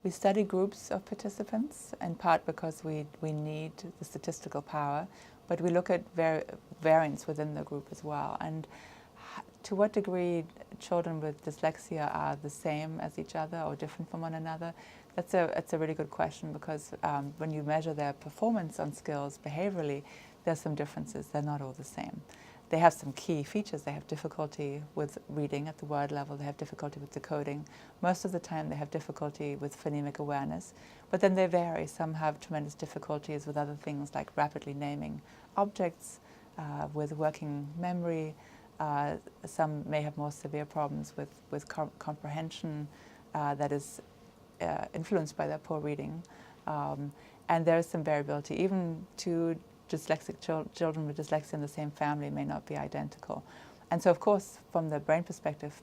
We study groups of participants, in part because we need the statistical power, but we look at variance within the group as well. And to what degree children with dyslexia are the same as each other or different from one another, it's a really good question, because when you measure their performance on skills behaviorally, there's some differences. They're not all the same. They have some key features. They have difficulty with reading at the word level. They have difficulty with decoding. Most of the time they have difficulty with phonemic awareness, but then they vary. Some have tremendous difficulties with other things like rapidly naming objects, with working memory. Some may have more severe problems with comprehension that is influenced by their poor reading. And there is some variability. Even two dyslexic children with dyslexia in the same family may not be identical. And so, of course, from the brain perspective,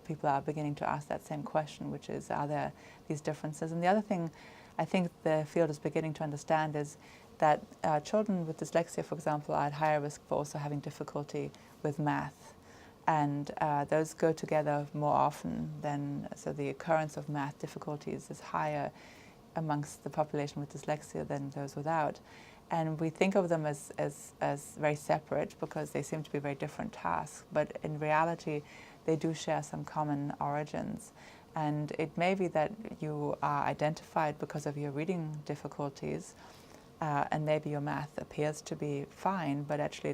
people are beginning to ask that same question, which is, are there these differences? And the other thing I think the field is beginning to understand is that children with dyslexia, for example, are at higher risk for also having difficulty with math. And those go together more often than, so the occurrence of math difficulties is higher amongst the population with dyslexia than those without. And we think of them as very separate because they seem to be very different tasks, but in reality they do share some common origins. And it may be that you are identified because of your reading difficulties, and maybe your math appears to be fine, but actually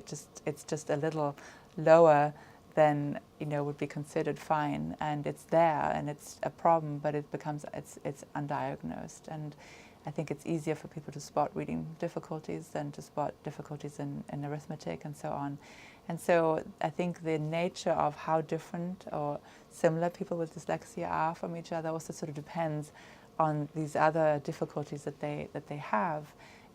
it's just a little lower than would be considered fine, and it's there and it's a problem, but it's undiagnosed. And I think it's easier for people to spot reading difficulties than to spot difficulties in arithmetic and so on. And so I think the nature of how different or similar people with dyslexia are from each other also sort of depends on these other difficulties that they have.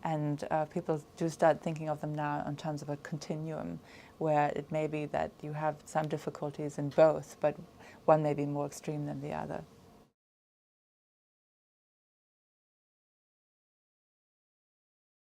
And people do start thinking of them now in terms of a continuum, where it may be that you have some difficulties in both, but one may be more extreme than the other.